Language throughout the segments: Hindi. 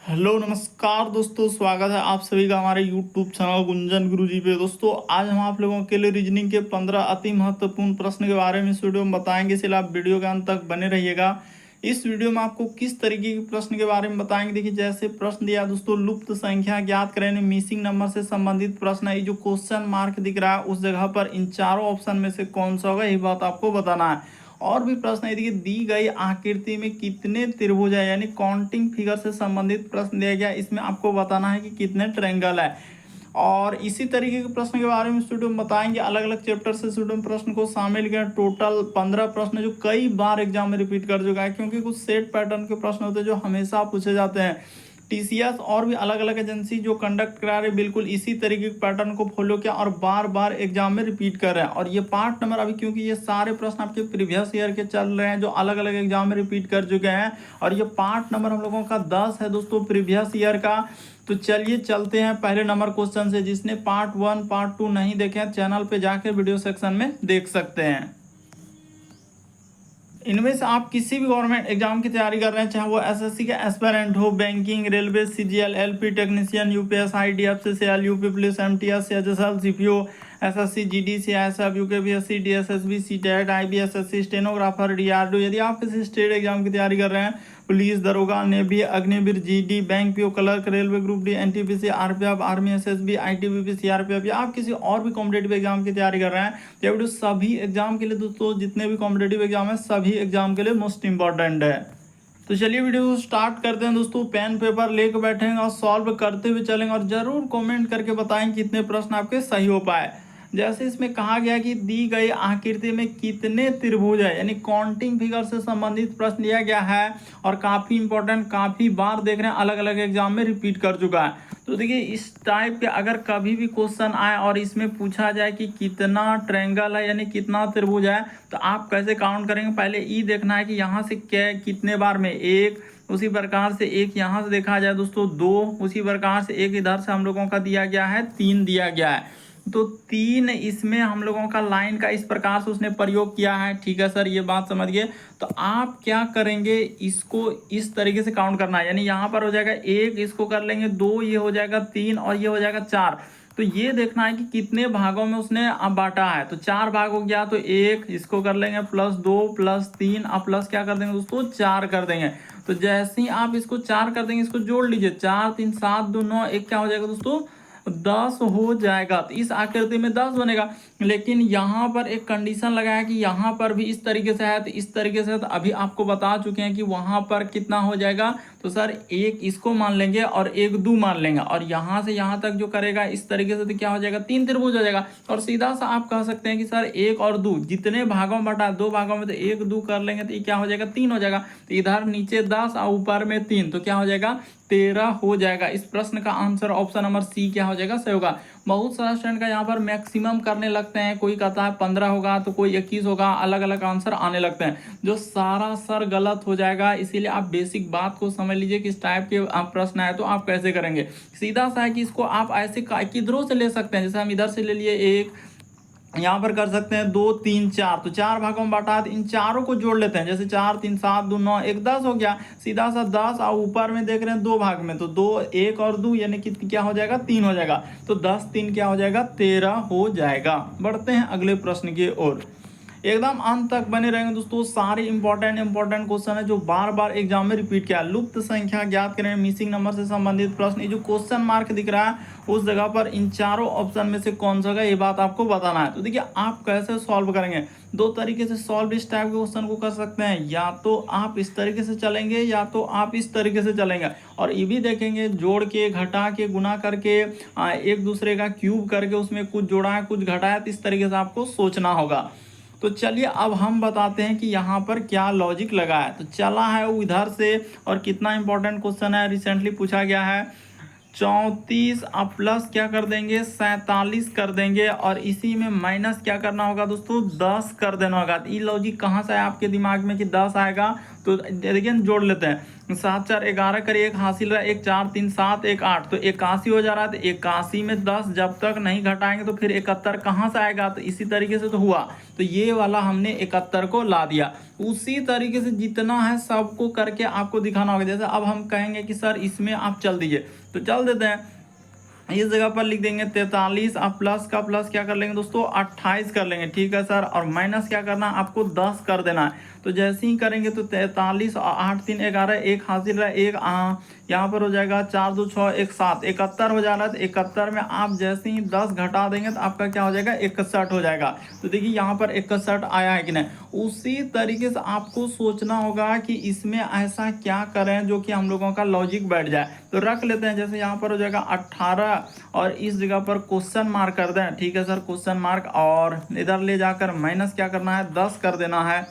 हेलो नमस्कार दोस्तों, स्वागत है आप सभी का हमारे यूट्यूब चैनल गुंजन गुरुजी पे। दोस्तों आज हम आप लोगों के लिए रीजनिंग के 15 अति महत्वपूर्ण प्रश्न के बारे में इस वीडियो में बताएंगे, इसलिए आप वीडियो के अंत तक बने रहिएगा। इस वीडियो में आपको किस तरीके के प्रश्न के बारे में बताएंगे। देखिए जैसे प्रश्न दिया दोस्तों, लुप्त संख्या ज्ञात करें, मिसिंग नंबर से संबंधित प्रश्न है। ये जो क्वेश्चन मार्क दिख रहा है उस जगह पर इन चारों ऑप्शन में से कौन सा होगा, यही बात आपको बताना है। और भी प्रश्न है, देखिए दी गई आकृति में कितने त्रिभुज है, यानी काउंटिंग फिगर से संबंधित प्रश्न दिया गया, इसमें आपको बताना है कि कितने ट्रायंगल है। और इसी तरीके के प्रश्न के बारे में स्टूडेंट बताएंगे, अलग अलग चैप्टर से स्टूडेंट प्रश्न को शामिल किया। टोटल 15 प्रश्न जो कई बार एग्जाम में रिपीट कर चुका है, क्योंकि कुछ सेट पैटर्न के प्रश्न होते हैं जो हमेशा पूछे जाते हैं। टीसीएस और भी अलग अलग एजेंसी जो कंडक्ट करा रहे बिल्कुल इसी तरीके के पैटर्न को फॉलो किया और बार बार एग्जाम में रिपीट कर रहे हैं। और ये पार्ट नंबर अभी, क्योंकि ये सारे प्रश्न आपके प्रीवियस ईयर के चल रहे हैं जो अलग अलग एग्जाम में रिपीट कर चुके हैं, और ये पार्ट नंबर हम लोगों का 10 है दोस्तों प्रीवियस ईयर का। तो चलिए चलते हैं पहले नंबर क्वेश्चन से। जिसने पार्ट 1 पार्ट 2 नहीं देखे हैं, चैनल पे जाकर वीडियो सेक्शन में देख सकते हैं। इनमें से आप किसी भी गवर्नमेंट एग्जाम की तैयारी कर रहे हैं, चाहे वो एसएससी का एस्पिरेंट हो, banking, railway, CGL, LP technician, UPS, IDFCCL, UP police, MTS, HSL, CPO, SSC, GDC, SF, UKPSC, DSSB, CTET, IBSSC, stenographer, DRDO. यदि आप किसी स्टेट एग्जाम की तैयारी कर रहे हैं, पुलिस, दरोगा, navy, Agniveer, GD, bank PO, clerk, railway group D, NTPC, RPF, army, SSB, ITBP, CRPF, या आप किसी और भी कॉम्पिटेटिव एग्जाम की तैयारी कर रहे हैं, तो ये वीडियो सभी एग्जाम के लिए दोस्तों, जितने भी कॉम्पिटेटिव एग्जाम है सभी एग्जाम के लिए मोस्ट इंपॉर्टेंट है। तो चलिए वीडियो स्टार्ट करते हैं दोस्तों। पेन पेपर लेकर बैठेंगे और सॉल्व करते हुए चलेंगे, और जरूर कमेंट करके बताएं कितने प्रश्न आपके सही हो पाए। जैसे इसमें कहा गया कि दी गई आकृति में कितने त्रिभुज है, यानी काउंटिंग फिगर से संबंधित प्रश्न दिया गया है, और काफी इंपॉर्टेंट, काफी बार देख रहे हैं, अलग अलग एग्जाम में रिपीट कर चुका है। तो देखिए इस टाइप के अगर कभी भी क्वेश्चन आए और इसमें पूछा जाए कि कितना ट्रायंगल है, यानी कितना त्रिभुज है, तो आप कैसे काउंट करेंगे। पहले ई देखना है कि यहाँ से क्या कितने बार में एक, उसी प्रकार से एक यहाँ से देखा जाए दोस्तों 2, उसी प्रकार से एक इधर से हम लोगों का दिया गया है 3 दिया गया है। तो 3 इसमें हम लोगों का लाइन का इस प्रकार से उसने प्रयोग किया है। ठीक है सर, ये बात समझ गए। तो आप क्या करेंगे, इसको इस तरीके से काउंट करना है, यानी यहाँ पर हो जाएगा 1, इसको कर लेंगे 2, ये हो जाएगा 3 और ये हो जाएगा 4। तो ये देखना है कि कितने भागों में उसने अब बांटा है। तो 4 भाग हो गया, तो 1 इसको कर लेंगे +2 +3, अब प्लस क्या कर देंगे दोस्तों 4 कर देंगे। तो जैसे ही आप इसको 4 कर देंगे, इसको जोड़ लीजिए, 4 3 7 2 9 1 क्या हो जाएगा दोस्तों 10 हो जाएगा। तो इस आकृति में 10 बनेगा। लेकिन यहाँ पर एक कंडीशन लगाया कि यहाँ पर भी इस तरीके से है, तो इस तरीके से, तो अभी आपको बता चुके हैं कि वहाँ पर कितना हो जाएगा। तो सर 1 इसको मान लेंगे और 1 2 मान लेंगे, और यहाँ से यहाँ तक जो करेगा इस तरीके से, तो क्या हो जाएगा 3 त्रिभुज हो जाएगा। और सीधा सा आप कह सकते हैं कि सर 1 और 2 जितने भागों में बटा, 2 भागों में, तो 1 2 कर लेंगे तो ये क्या हो जाएगा 3 हो जाएगा। तो इधर नीचे 10 और ऊपर में 3, तो क्या हो जाएगा 13 हो जाएगा। इस प्रश्न का आंसर ऑप्शन नंबर सी क्या हो जाएगा, सही होगा। बहुत सारा स्टूडेंट का यहाँ पर मैक्सिमम करने लगते हैं, कोई कहता है 15 होगा तो कोई 21 होगा, अलग अलग आंसर आने लगते हैं, जो सारा सर गलत हो जाएगा। इसीलिए आप बेसिक बात को समझ लीजिए कि इस टाइप के आप प्रश्न आए तो आप कैसे करेंगे। सीधा सा है कि इसको आप ऐसे किधरों से ले सकते हैं, जैसे हम इधर से ले लिए 1, यहाँ पर कर सकते हैं 2 3 4, तो 4 भागों में बांटा है, तो इन चारों को जोड़ लेते हैं। जैसे 4 3 7 2 9 1 10 हो गया, सीधा सा 10, और ऊपर में देख रहे हैं 2 भाग में, तो 2 1 और 2 यानी कि क्या हो जाएगा 3 हो जाएगा। तो 10 3 क्या हो जाएगा 13 हो जाएगा। बढ़ते हैं अगले प्रश्न की ओर, एकदम अंत तक बने रहेंगे दोस्तों। सारे इंपॉर्टेंट क्वेश्चन है जो बार बार एग्जाम में रिपीट किया। लुप्त संख्या ज्ञात करें, मिसिंग नंबर से संबंधित प्रश्न, ये जो क्वेश्चन मार्क दिख रहा है उस जगह पर इन चारों ऑप्शन में से कौन सा है, ये बात आपको बताना है। तो देखिए आप कैसे सॉल्व करेंगे, 2 तरीके से सॉल्व इस टाइप के क्वेश्चन को कर सकते हैं। या तो आप इस तरीके से चलेंगे, या तो आप इस तरीके से चलेंगे, और ये भी देखेंगे जोड़ के, घटा के, गुना करके, एक दूसरे का क्यूब करके उसमें कुछ जोड़ा है कुछ घटा है, तो इस तरीके से आपको सोचना होगा। तो चलिए अब हम बताते हैं कि यहाँ पर क्या लॉजिक लगा है। तो चला है वो इधर से, और कितना इंपॉर्टेंट क्वेश्चन है, रिसेंटली पूछा गया है। 34 अब प्लस क्या कर देंगे 47 कर देंगे, और इसी में माइनस क्या करना होगा दोस्तों 10 कर देना होगा। तो ये लॉजिक कहाँ से है आपके दिमाग में कि 10 आएगा, तो देखिए जोड़ लेते हैं, 7 4 11 करिए, एक हासिल रहा, 1 4 3 7 1 8, तो 81 हो जा रहा है। तो 81 में 10 जब तक नहीं घटाएंगे तो फिर 71 कहाँ से आएगा, तो इसी तरीके से तो हुआ। तो ये वाला हमने 71 को ला दिया। उसी तरीके से जितना है सबको करके आपको दिखाना होगा। जैसे अब हम कहेंगे कि सर इसमें आप चल दीजिए, तो चल देते हैं। इस जगह पर लिख देंगे 43, अब प्लस का प्लस क्या कर लेंगे दोस्तों 28 कर लेंगे, ठीक है सर। और माइनस क्या करना है आपको 10 कर देना है। तो जैसे ही करेंगे तो 43 और 8 3 11, एक हासिल रहा, एक यहाँ पर हो जाएगा 4 2 6 1 7, 71 हो जा रहा है। तो 71 में आप जैसे ही 10 घटा देंगे तो आपका क्या हो जाएगा 61 हो जाएगा। तो देखिए यहाँ पर 61 आया है कि नहीं। उसी तरीके से आपको सोचना होगा कि इसमें ऐसा क्या करें जो कि हम लोगों का लॉजिक बैठ जाए। तो रख लेते हैं, जैसे यहाँ पर हो जाएगा 18 और इस जगह पर क्वेश्चन मार्क कर दें, ठीक है सर, क्वेश्चन मार्क, और इधर ले जाकर माइनस क्या करना है 10 कर देना है।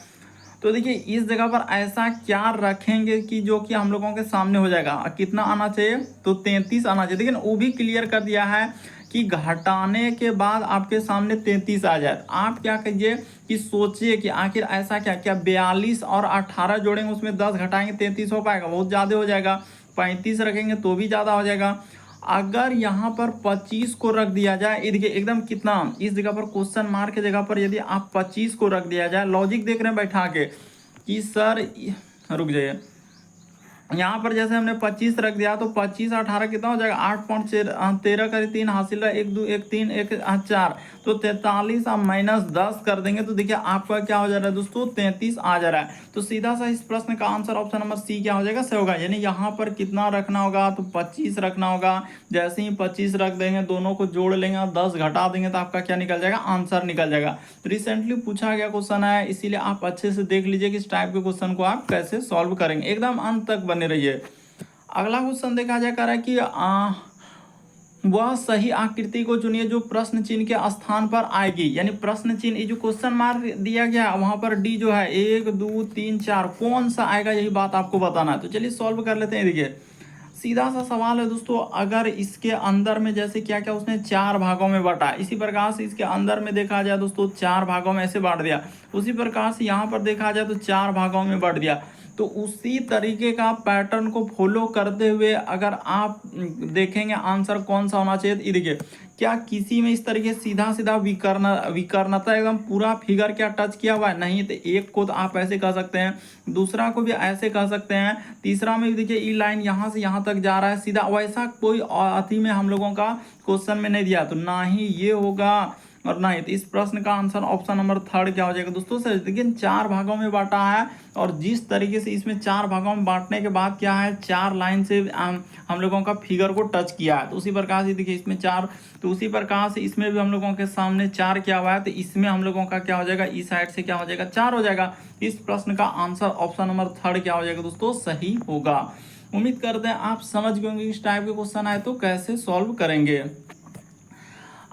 तो देखिए इस जगह पर ऐसा क्या रखेंगे कि जो कि हम लोगों के सामने हो जाएगा। कितना आना चाहिए, तो 33 आना चाहिए। लेकिन वो भी क्लियर कर दिया है कि घटाने के बाद आपके सामने 33 आ जाए। आप क्या कहिए कि सोचिए कि आखिर ऐसा क्या, क्या 42 और 18 जोड़ेंगे उसमें 10 घटाएंगे 33 हो पाएगा, बहुत ज़्यादा हो जाएगा। 35 रखेंगे तो भी ज़्यादा हो जाएगा। अगर यहाँ पर 25 को रख दिया जाए, ये देखिए एकदम कितना, इस जगह पर क्वेश्चन मार्क की जगह पर यदि आप 25 को रख दिया जाए, लॉजिक देख रहे हैं बैठा के कि सर रुक जाइए, यहाँ पर जैसे हमने 25 रख दिया तो 25 18 कितना हो जाएगा 8.13 करे 3 हासिल है, 1 2 1 3 1 4, तो 43 आप माइनस 10 कर देंगे तो देखिए आपका क्या हो जा रहा है दोस्तों 33 आ जा रहा है। तो सीधा सा इस प्रश्न का आंसर ऑप्शन नंबर सी क्या हो जाएगा, सही होगा। यानी यहाँ पर कितना रखना होगा, तो 25 रखना होगा। जैसे ही 25 रख देंगे, दोनों को जोड़ लेंगे और 10 घटा देंगे तो आपका क्या निकल जाएगा, आंसर निकल जाएगा। रिसेंटली पूछा गया क्वेश्चन है, इसीलिए आप अच्छे से देख लीजिए कि इस टाइप के क्वेश्चन को आप कैसे सॉल्व करेंगे, एकदम अंत तक बने रहिए। अगला क्वेश्चन देखा जा रहा है कि वह सही आकृति को चुनिए जो प्रश्न चिन्ह के स्थान पर आएगी। यानी प्रश्न चिन्ह, ये जो क्वेश्चन मार्क दिया गया वहां पर डी जो है 1 2 3 4 कौन सा आएगा, यही बात आपको बताना है। तो चलिए सॉल्व कर लेते हैं। देखिए सीधा सा सवाल है दोस्तों, अगर इसके अंदर में जैसे क्या क्या उसने 4 भागों में बांटा, इसी प्रकार से इसके अंदर में देखा जाए दोस्तों 4 भागों में ऐसे बांट दिया, उसी प्रकार से यहाँ पर देखा जाए तो 4 भागों में बांट दिया। तो उसी तरीके का पैटर्न को फॉलो करते हुए अगर आप देखेंगे आंसर कौन सा होना चाहिए, ये देखिए क्या किसी में इस तरीके सीधा सीधा विकर्णता एकदम पूरा फिगर क्या टच किया हुआ है, नहीं। तो एक को तो आप ऐसे कह सकते हैं, दूसरा को भी ऐसे कह सकते हैं, तीसरा में भी देखिए ई लाइन यहाँ से यहाँ तक जा रहा है सीधा, वैसा कोई अति में हम लोगों का क्वेश्चन में नहीं दिया, तो ना ही ये होगा और ना ही। तो इस प्रश्न का आंसर ऑप्शन नंबर 3 क्या हो जाएगा दोस्तों, सर देखिए 4 भागों में बांटा है और जिस तरीके से इसमें 4 भागों में बांटने के बाद क्या है 4 लाइन से हम लोगों का फिगर को टच किया है। तो उसी प्रकार से देखिए इसमें 4, तो उसी प्रकार से इसमें भी हम लोगों के सामने 4 किया हुआ है, तो इसमें हम लोगों का क्या हो जाएगा, इस साइड से क्या हो जाएगा 4 हो जाएगा। इस प्रश्न का आंसर ऑप्शन नंबर 3 क्या हो जाएगा दोस्तों, सही होगा। उम्मीद करते हैं आप समझ गए होंगे इस टाइप के क्वेश्चन आए तो कैसे सॉल्व करेंगे।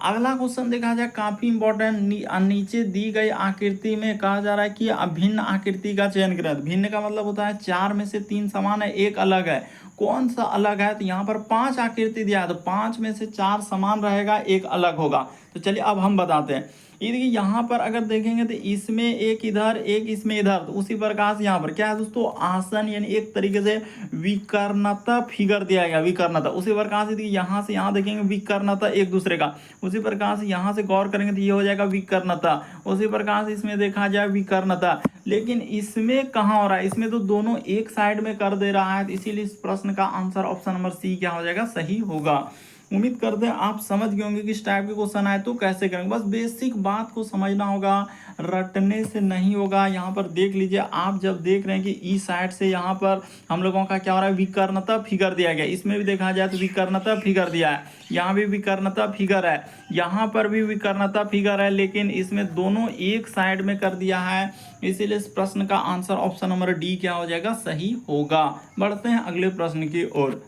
अगला क्वेश्चन देखा जाए काफी इंपॉर्टेंट, नीचे दी गई आकृति में कहा जा रहा है कि अभिन्न आकृति का चयन करें। भिन्न का मतलब होता है 4 में से 3 समान है, एक अलग है। कौन सा अलग है, तो यहाँ पर 5 आकृति दिया है, तो 5 में से 4 समान रहेगा, एक अलग होगा। तो चलिए अब हम बताते हैं। ये देखिए यहाँ पर अगर देखेंगे तो इसमें एक इधर एक इसमें इधर, तो उसी प्रकार से यहाँ पर क्या है दोस्तों आसन, यानी एक तरीके से विकर्णता फिगर दिया गया, विकर्णता। उसी प्रकार से यहाँ से यहाँ देखेंगे विकर्णता एक दूसरे का, उसी प्रकार से यहाँ से गौर करेंगे तो ये हो जाएगा विकर्णता, उसी प्रकार से इसमें देखा जाए विकर्णता। लेकिन इसमें कहाँ हो रहा है, इसमें तो दोनों एक साइड में कर दे रहा है, इसीलिए इस प्रश्न का आंसर ऑप्शन नंबर सी क्या हो जाएगा, सही होगा। उम्मीद करते हैं आप समझ गए होंगे कि इस टाइप के क्वेश्चन आए तो कैसे करेंगे। बस बेसिक बात को समझना होगा, रटने से नहीं होगा। यहाँ पर देख लीजिए, आप जब देख रहे हैं कि ई साइड से यहाँ पर हम लोगों का क्या हो रहा है, विकर्णता फिगर दिया गया। इसमें भी देखा जाए तो विकर्णता फिगर दिया है, यहाँ भी विकर्णता फिगर है, यहाँ पर भी विकर्णता फिगर है, लेकिन इसमें दोनों एक साइड में कर दिया है, इसीलिए इस प्रश्न का आंसर ऑप्शन नंबर डी क्या हो जाएगा, सही होगा। बढ़ते हैं अगले प्रश्न की ओर।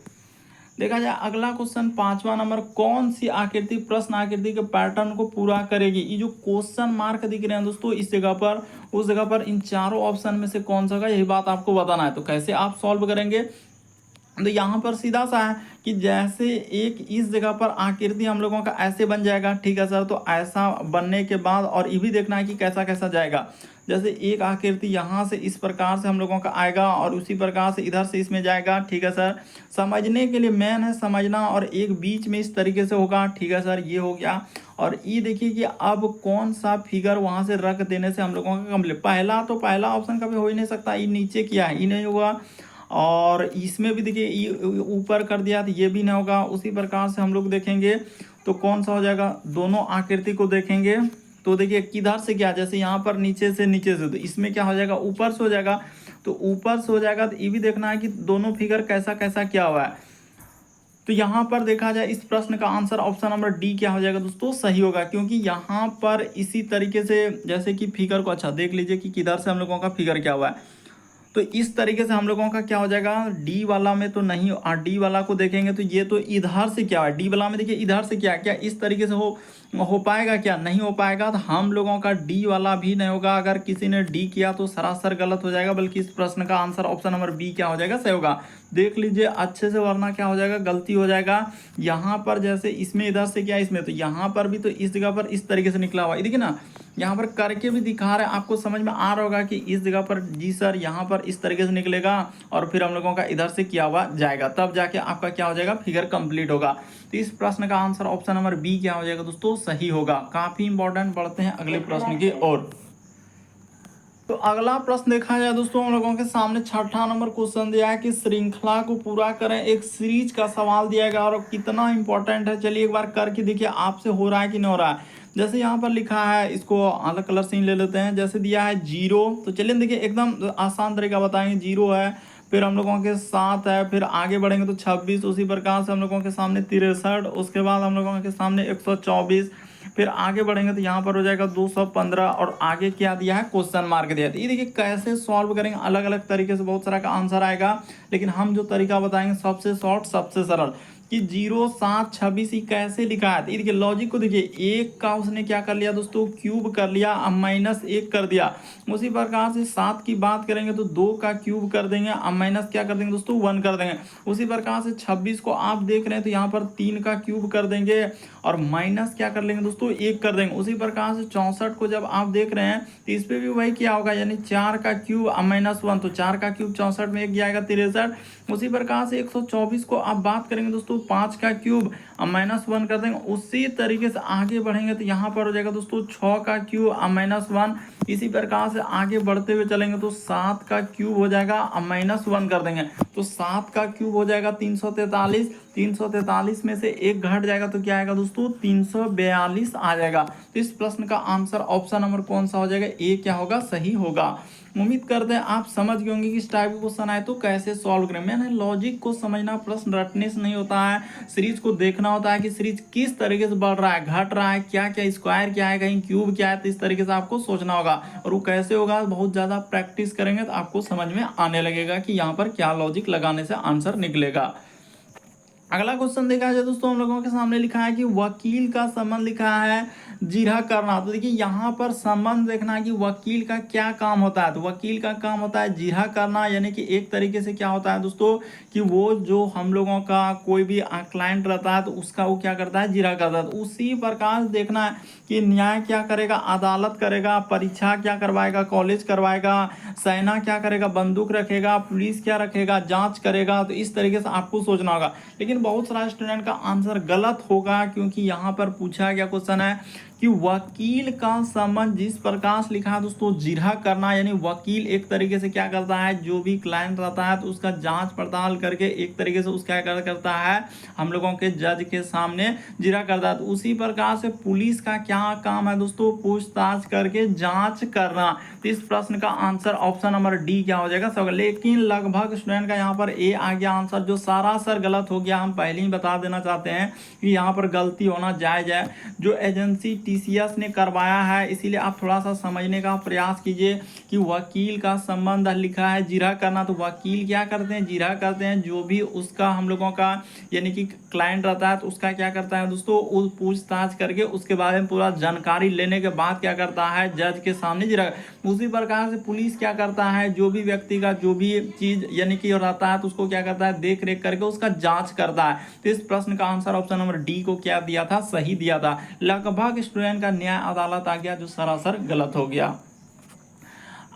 देखा जाए अगला क्वेश्चन 5वां नंबर, कौन सी आकृति प्रश्न आकृति के पैटर्न को पूरा करेगी। ये जो क्वेश्चन मार्क दिख रहे हैं दोस्तों इस जगह पर, उस जगह पर इन चारों ऑप्शन में से कौन सा होगा, यही बात आपको बताना है। तो कैसे आप सॉल्व करेंगे, तो यहाँ पर सीधा सा है कि जैसे एक इस जगह पर आकृति हम लोगों का ऐसे बन जाएगा, ठीक है सर। तो ऐसा बनने के बाद और ये भी देखना है कि कैसा कैसा जाएगा। जैसे एक आकृति यहाँ से इस प्रकार से हम लोगों का आएगा और उसी प्रकार से इधर से इसमें जाएगा। ठीक है सर, समझने के लिए मेन है समझना, और एक बीच में इस तरीके से होगा। ठीक है सर, ये हो गया। और ये देखिए कि अब कौन सा फिगर वहाँ से रख देने से हम लोगों का कंप्लीट, पहला ऑप्शन कभी हो ही नहीं सकता, ये नीचे किया है, ये नहीं होगा। और इसमें भी देखिए ये ऊपर कर दिया तो ये भी नहीं होगा। उसी प्रकार से हम लोग देखेंगे तो कौन सा हो जाएगा, दोनों आकृति को देखेंगे तो देखिए किधर से क्या, जैसे यहाँ पर नीचे से तो इसमें क्या हो जाएगा, ऊपर से हो जाएगा। तो ऊपर से हो जाएगा तो ये भी देखना है कि दोनों फिगर कैसा कैसा क्या हुआ है। तो यहाँ पर देखा जाए इस प्रश्न का आंसर ऑप्शन नंबर डी क्या हो जाएगा दोस्तों, सही होगा। क्योंकि यहाँ पर इसी तरीके से जैसे कि फिगर को अच्छा देख लीजिए कि किधर से हम लोगों का फिगर क्या हुआ है। तो इस तरीके से हम लोगों का क्या हो जाएगा, डी वाला में तो नहीं, और डी वाला को देखेंगे तो ये तो इधर से क्या है, डी वाला में देखिए इधर से क्या क्या इस तरीके से हो पाएगा, क्या नहीं हो पाएगा। तो हम लोगों का डी वाला भी नहीं होगा। अगर किसी ने डी किया तो सरासर गलत हो जाएगा, बल्कि इस प्रश्न का आंसर ऑप्शन नंबर बी क्या हो जाएगा, सही होगा। देख लीजिए अच्छे से, वरना क्या हो जाएगा, गलती हो जाएगा। यहाँ पर जैसे इसमें इधर से क्या, इसमें तो यहाँ पर भी तो इस जगह पर इस तरीके से निकला हुआ है, देखिए ना, यहाँ पर करके भी दिखा रहे हैं, आपको समझ में आ रहा होगा कि इस जगह पर जी सर यहाँ पर इस तरीके से निकलेगा और फिर हम लोगों का इधर से किया हुआ जाएगा, तब जाके आपका क्या हो जाएगा, फिगर कंप्लीट होगा। तो इस प्रश्न का आंसर ऑप्शन नंबर बी क्या हो जाएगा दोस्तों, सही होगा। काफी इंपॉर्टेंट। बढ़ते हैं अगले प्रश्न की ओर। तो अगला प्रश्न देखा जाए दोस्तों, हम लोगों के सामने छठा नंबर क्वेश्चन दिया है कि श्रृंखला को पूरा करें, एक सीरीज का सवाल दिया गया और कितना इंपॉर्टेंट है। चलिए एक बार करके देखिए आपसे हो रहा है कि नहीं हो रहा है। जैसे यहाँ पर लिखा है, इसको अलग कलर से ही ले लेते हैं। जैसे दिया है 0, तो चलिए देखिए एकदम आसान तरीका बताएंगे। 0 है, फिर हम लोगों के 7 है, फिर आगे बढ़ेंगे तो 26, उसी प्रकार से हम लोगों के सामने 63, उसके बाद हम लोगों के सामने 124, फिर आगे बढ़ेंगे तो यहाँ पर हो जाएगा 215, और आगे क्या दिया है, क्वेश्चन मार्क दिया है। ये देखिए कैसे सॉल्व करेंगे, अलग अलग तरीके से बहुत सारा का आंसर आएगा, लेकिन हम जो तरीका बताएंगे सबसे शॉर्ट सबसे सरल, कि 0 7 26 ही कैसे लिखा है। देखिए लॉजिक को देखिए, एक का उसने क्या कर लिया दोस्तों, क्यूब कर लिया, अब -1 कर दिया। उसी प्रकार से 7 की बात करेंगे तो 2 का क्यूब कर देंगे, अब माइनस क्या कर देंगे दोस्तों, 1 कर देंगे। उसी प्रकार से 26 को आप देख रहे हैं तो यहाँ पर 3 का क्यूब कर देंगे और माइनस क्या कर लेंगे दोस्तों, 1 कर देंगे। उसी प्रकार से 64 को जब आप देख रहे हैं तो इस पर भी वही क्या होगा, यानी 4 का क्यूब अब -1, तो 4 का क्यूब 64 में 1 जाएगा 63। उसी प्रकार से 124 को आप बात करेंगे दोस्तों, 5 का क्यूब अब -1 कर देंगे। उसी तरीके से आगे बढ़ेंगे तो यहाँ पर हो जाएगा दोस्तों 6 का क्यूब अब -1। इसी प्रकार से आगे बढ़ते हुए चलेंगे तो 7 का क्यूब हो जाएगा अब -1 कर देंगे, तो 7 का क्यूब हो जाएगा 343। 343 में से 1 घट जाएगा तो क्या आएगा दोस्तों, 342 आ जाएगा। तो इस प्रश्न का आंसर ऑप्शन नंबर कौन सा हो जाएगा, ए क्या होगा, सही होगा। उम्मीद करते हैं आप समझ गए होंगे कि इस टाइप के क्वेश्चन आए तो कैसे सॉल्व करें। मैंने लॉजिक को समझना, प्रश्न रटने से नहीं होता है, सीरीज को देखना होता है कि सीरीज किस तरीके से बढ़ रहा है, घट रहा है, क्या क्या स्क्वायर क्या है, कहीं क्यूब क्या है, तो इस तरीके से आपको सोचना होगा। और वो कैसे होगा, बहुत ज़्यादा प्रैक्टिस करेंगे तो आपको समझ में आने लगेगा कि यहाँ पर क्या लॉजिक लगाने से आंसर निकलेगा। अगला क्वेश्चन देखा जाए दोस्तों, हम लोगों के सामने लिखा है कि वकील का संबंध लिखा है जिरह करना। तो देखिए यहाँ पर संबंध देखना है कि वकील का क्या काम होता है। तो वकील का काम होता है जिरह करना, यानी कि एक तरीके से क्या होता है दोस्तों, कि वो जो हम लोगों का कोई भी क्लाइंट रहता है तो उसका वो क्या करता है, जिरह करता है। तो उसी प्रकार से देखना है कि न्याय क्या करेगा, अदालत करेगा, परीक्षा क्या करवाएगा, कॉलेज करवाएगा, सेना क्या करेगा, बंदूक रखेगा, पुलिस क्या रखेगा, जांच करेगा। तो इस तरीके से आपको सोचना होगा। लेकिन बहुत सारा स्टूडेंट का आंसर गलत होगा, क्योंकि यहाँ पर पूछा गया क्वेश्चन है कि वकील का संबंध जिस प्रकार से लिखा है दोस्तों, जिरह करना, यानी वकील एक तरीके से क्या करता है, जो भी क्लाइंट रहता है तो उसका जांच पड़ताल करके एक तरीके से उसका क्या करता है, हम लोगों के जज के सामने जिरह करता है। तो उसी प्रकार से पुलिस का क्या काम है दोस्तों, पूछताछ करके जांच करना। तो इस प्रश्न का आंसर ऑप्शन नंबर डी क्या हो जाएगा, सब। लेकिन लगभग स्टूडेंट का यहाँ पर ए आ गया आंसर, जो सरासर गलत हो गया। हम पहले ही बता देना चाहते हैं कि यहाँ पर गलती होना जायज है। जो एजेंसी टीसीएस ने करवाया है, इसीलिए आप थोड़ा सा समझने का प्रयास कीजिए कि वकील का संबंध लिखा है जिरह करना। तो वकील क्या करते हैं, जिरह करते हैं। जो भी उसका हम लोगों का यानी कि क्लाइंट रहता है तो उसका क्या करता है दोस्तों, वो पूछताछ करके उसके बारे में पूरा जानकारी लेने के बाद क्या करता है, जज के सामने जिरह। उसी प्रकार से पुलिस क्या करता है, जो भी व्यक्ति का जो भी चीज यानी कि रहता है तो उसको क्या करता है, देख रेख करके उसका जांच करता है। तो इस प्रश्न का आंसर ऑप्शन नंबर डी को क्या दिया था, सही दिया था। लगभग स्टूडेंट का न्याय अदालत आ गया, जो सरासर गलत हो गया।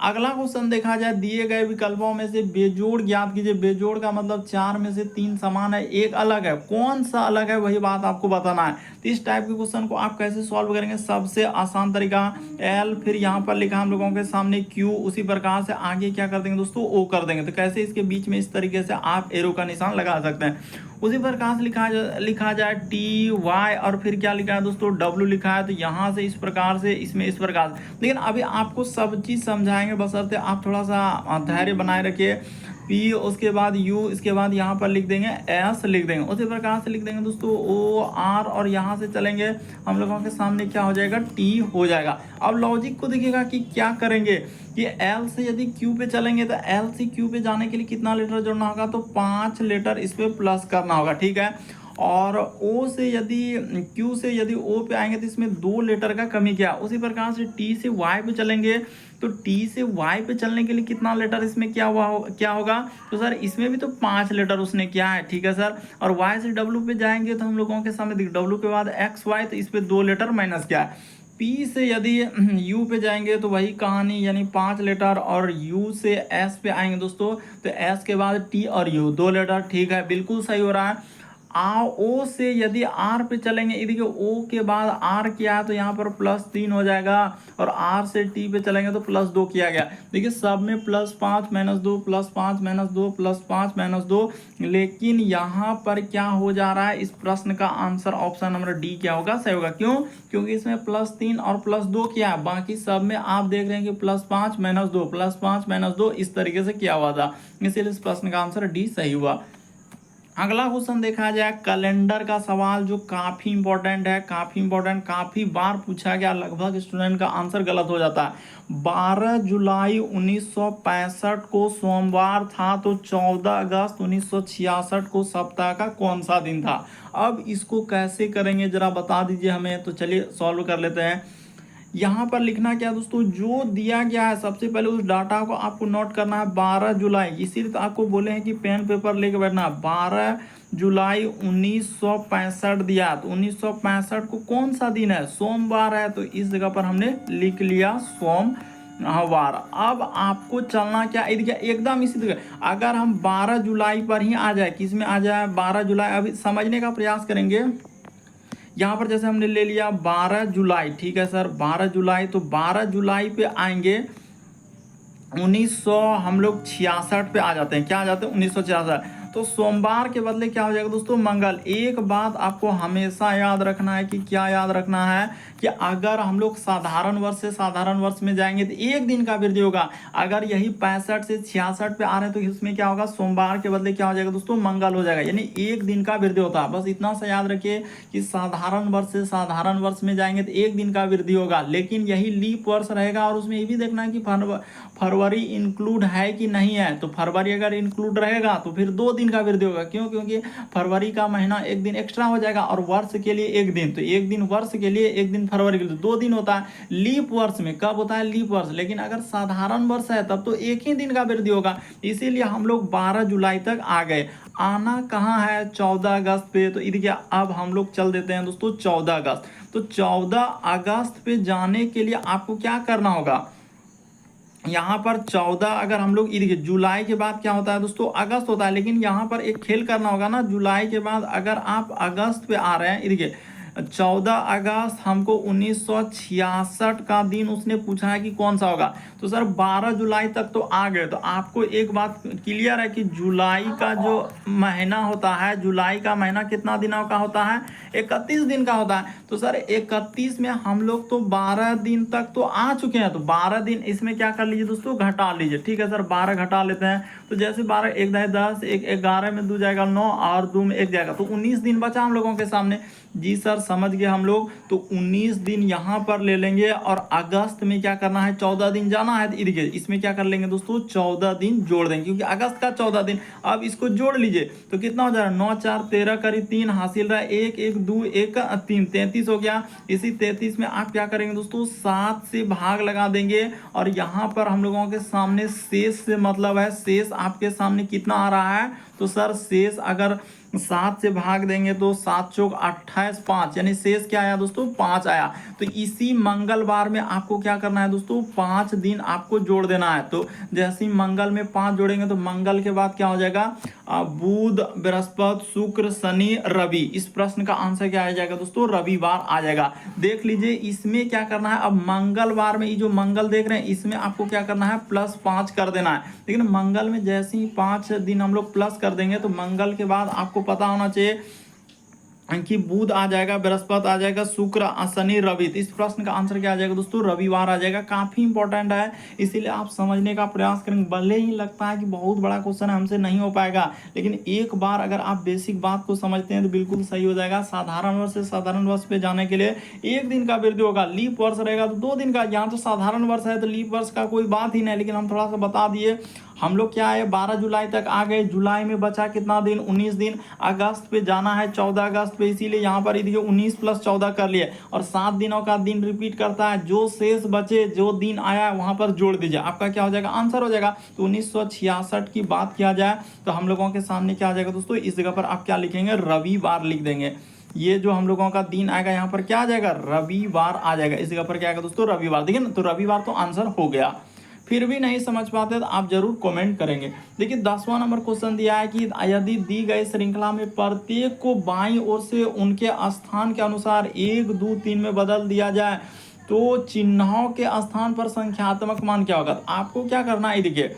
अगला क्वेश्चन देखा जाए, दिए गए विकल्पों में से बेजोड़ ज्ञात कीजिए। बेजोड़ का मतलब 4 में से 3 समान है, एक अलग है, कौन सा अलग है वही बात आपको बताना है। तो इस टाइप के क्वेश्चन को आप कैसे सॉल्व करेंगे, सबसे आसान तरीका एल, फिर यहाँ पर लिखा हम लोगों के सामने क्यू, उसी प्रकार से आगे क्या कर देंगे दोस्तों, ओ कर देंगे। तो कैसे, इसके बीच में इस तरीके से आप एरो का निशान लगा सकते हैं। उसी प्रकार से लिखा जाए टी वाई और फिर क्या लिखा है दोस्तों, डब्ल्यू लिखा है। तो यहाँ से इस प्रकार से, इसमें इस प्रकार से। लेकिन अभी आपको सब चीज़ समझाएंगे, बशर्ते आप थोड़ा सा धैर्य बनाए रखिए। पी, उसके बाद यू, इसके बाद यहाँ पर लिख देंगे एस, लिख देंगे उसी प्रकार से लिख देंगे दोस्तों ओ आर, और यहाँ से चलेंगे हम लोगों के सामने क्या हो जाएगा, टी हो जाएगा। अब लॉजिक को देखिएगा कि क्या करेंगे कि एल से यदि क्यू पे चलेंगे तो एल से क्यू पे जाने के लिए कितना लेटर जोड़ना होगा, तो 5 लेटर इस पे प्लस करना होगा, ठीक है। और ओ से यदि क्यू से यदि ओ पे आएंगे तो इसमें 2 लेटर का कमी किया। उसी प्रकार से टी से वाई पे चलेंगे तो टी से वाई पे चलने के लिए कितना लेटर इसमें क्या होगा, तो सर इसमें भी तो 5 लेटर उसने किया है, ठीक है सर। और वाई से डब्ल्यू पे जाएंगे तो हम लोगों के सामने डब्ल्यू के बाद एक्स वाई, तो इस पे 2 लेटर माइनस किया है। पी से यदि यू पे जाएंगे तो वही कहानी, यानी 5 लेटर, और यू से एस पे आएंगे दोस्तों तो एस के बाद टी और यू 2 लेटर, ठीक है, बिल्कुल सही हो रहा है। ओ से यदि आर पे चलेंगे, देखिए ओ के बाद आर किया है तो यहाँ पर +3 हो जाएगा, और आर से टी पे चलेंगे तो +2 किया गया। देखिए सब में +5 - 2 +5 - 2 +5 - 2, लेकिन यहाँ पर क्या हो जा रहा है, इस प्रश्न का आंसर ऑप्शन नंबर डी क्या होगा, सही होगा। क्यों, क्योंकि इसमें +3 और +2 किया है, बाकी सब में आप देख रहे हैं कि +5 - 2 +5 - 2 इस तरीके से किया हुआ था, इसलिए इस प्रश्न का आंसर डी सही हुआ। अगला क्वेश्चन देखा जाए, कैलेंडर का सवाल जो काफ़ी इंपॉर्टेंट है, काफ़ी बार पूछा गया, लगभग स्टूडेंट का आंसर गलत हो जाता है। 12 जुलाई 1965 को सोमवार था, तो 14 अगस्त 1966 को सप्ताह का कौन सा दिन था। अब इसको कैसे करेंगे जरा बता दीजिए हमें, तो चलिए सॉल्व कर लेते हैं। यहाँ पर लिखना क्या दोस्तों, जो दिया गया है सबसे पहले उस डाटा को आपको नोट करना है। 12 जुलाई, इसीलिए तो आपको बोले हैं कि पेन पेपर लेके बैठना। 12 जुलाई 1965 दिया, तो 1965 को कौन सा दिन है, सोमवार है, तो इस जगह पर हमने लिख लिया सोमवार। अब आपको चलना क्या, एकदम इसी तरह, अगर हम 12 जुलाई पर ही आ जाए, किस में आ जाए, 12 जुलाई, अभी समझने का प्रयास करेंगे। यहाँ पर जैसे हमने ले लिया 12 जुलाई, ठीक है सर, 12 जुलाई, तो 12 जुलाई पे आएंगे 1900, हम लोग 66 पे आ जाते हैं, क्या आ जाते हैं 1966, तो सोमवार के बदले क्या हो जाएगा दोस्तों, मंगल। एक बात आपको हमेशा याद रखना है कि क्या याद रखना है कि अगर हम लोग साधारण वर्ष से साधारण वर्ष में जाएंगे तो एक दिन का वृद्धि होगा। अगर यही 65 से 66 पे आ रहे हैं तो इसमें क्या होगा, सोमवार के बदले क्या हो जाएगा दोस्तों, मंगल हो जाएगा, यानी एक दिन का वृद्धि होता है। बस इतना सा याद रखिए कि साधारण वर्ष से साधारण वर्ष में जाएंगे तो एक दिन का वृद्धि होगा, लेकिन यही लीप वर्ष रहेगा। और उसमें ये भी देखना है कि फरवरी इंक्लूड है कि नहीं है, तो फरवरी अगर इंक्लूड रहेगा तो फिर 2 दिन का वृद्धि होगा। क्यों, क्योंकि फरवरी का महीना एक दिन एक्स्ट्रा हो जाएगा, और वर्ष के लिए एक दिन, तो एक दिन वर्ष के लिए, एक दिन फरवरी के लिए, 2 दिन होता है। लीप वर्ष में कब होता है, लीप वर्ष, लेकिन अगर साधारण वर्ष है तब तो एक ही दिन का वृद्धि होगा। इसीलिए हम लोग 12 जुलाई तक आ गए। आना कहाँ है, 14 अगस्त पे, तो देखिए अब हम लोग चल देते हैं दोस्तों 14 अगस्त। तो 14 अगस्त पे जाने के लिए आपको क्या करना होगा, यहाँ पर 14, अगर हम लोग देखिए जुलाई के बाद क्या होता है दोस्तों, अगस्त होता है, लेकिन यहाँ पर एक खेल करना होगा ना, जुलाई के बाद अगर आप अगस्त पे आ रहे हैं, देखिए 14 अगस्त हमको 1966 का दिन उसने पूछा है कि कौन सा होगा, तो सर 12 जुलाई तक तो आ गए। तो आपको एक बात क्लियर है कि जुलाई का जो महीना होता है, जुलाई का महीना कितना दिनों का होता है, 31 दिन का होता है। तो सर 31 में हम लोग तो 12 दिन तक तो आ चुके हैं, तो 12 दिन इसमें क्या कर लीजिए दोस्तों, घटा लीजिए, ठीक है सर, 12 घटा लेते हैं। तो जैसे 12 1 10 1 11 में 2 जाएगा 9, और 2 में 1 जाएगा, तो 19 दिन बचा हम लोगों के सामने। जी सर समझ गए हम लोग, तो 19 दिन यहाँ पर ले लेंगे, और अगस्त में क्या करना है, 14 दिन जाना है, तो देखिए इसमें क्या कर लेंगे दोस्तों, 14 दिन जोड़ देंगे, क्योंकि अगस्त का 14 दिन। अब इसको जोड़ लीजिए तो कितना हो जा रहा है, 9 4 13 करीब 3 हासिल रहा है, 1 1 2 1 3 33 हो गया। इसी 33 में आप क्या करेंगे दोस्तों, 7 से भाग लगा देंगे, और यहाँ पर हम लोगों के सामने शेष से मतलब है, शेष आपके सामने कितना आ रहा है, तो सर शेष अगर 7 से भाग देंगे तो 7 चौक 28, 5 यानी शेष क्या आया दोस्तों 5 आया। तो इसी मंगलवार में आपको क्या करना है दोस्तों 5 दिन आपको जोड़ देना है। तो जैसे ही मंगल में 5 जोड़ेंगे तो मंगल के बाद क्या हो जाएगा बुध, बृहस्पति, शुक्र, शनि, रवि। इस प्रश्न का आंसर क्या आ जाएगा दोस्तों रविवार आ जाएगा। देख लीजिए इसमें क्या करना है, अब मंगलवार में ये जो मंगल देख रहे हैं इसमें आपको क्या करना है +5 कर देना है। लेकिन मंगल में जैसे ही 5 दिन हम लोग प्लस कर देंगे तो मंगल के बाद आपको पता होना चाहिए कि बुध आ जाएगा, बृहस्पति आ जाएगा, शुक्र, शनि, रवि। तो इस प्रश्न का आंसर क्या आ जाएगा दोस्तों रविवार आ जाएगा। काफी इंपॉर्टेंट है, इसीलिए आप समझने का प्रयास करेंगे। भले ही लगता है कि बहुत बड़ा क्वेश्चन है हमसे नहीं हो पाएगा, लेकिन एक बार अगर आप बेसिक बात को समझते हैं तो बिल्कुल सही हो जाएगा। साधारण वर्ष से साधारण वर्ष पे जाने के लिए 1 दिन का वृद्धि होगा, लीप वर्ष रहेगा तो 2 दिन का। यहाँ तो साधारण वर्ष है तो लीप वर्ष का कोई बात ही नहीं, लेकिन हम थोड़ा सा बता दिए। हम लोग क्या है 12 जुलाई तक आ गए, जुलाई में बचा कितना दिन 19 दिन, अगस्त पे जाना है 14 अगस्त पे, इसीलिए यहाँ पर देखिए 19 + 14 कर लिए और 7 दिनों का दिन रिपीट करता है। जो शेष बचे जो दिन आया है वहां पर जोड़ दीजिए, आपका क्या हो जाएगा आंसर हो जाएगा। तो 1966 की बात किया जाए तो हम लोगों के सामने क्या आ जाएगा दोस्तों, इस जगह पर आप क्या लिखेंगे रविवार लिख देंगे। ये जो हम लोगों का दिन आएगा यहाँ पर क्या आ जाएगा रविवार आ जाएगा। इस जगह पर क्या आएगा दोस्तों रविवार। देखिए ना, तो रविवार तो आंसर हो गया। फिर भी नहीं समझ पाते तो आप जरूर कमेंट करेंगे। देखिए 10वां नंबर क्वेश्चन दिया है कि यदि दी गई श्रृंखला में प्रत्येक को बाईं ओर से उनके स्थान के अनुसार 1, 2, 3 में बदल दिया जाए तो चिन्हों के स्थान पर संख्यात्मक मान क्या होगा। तो आपको क्या करना है, देखिए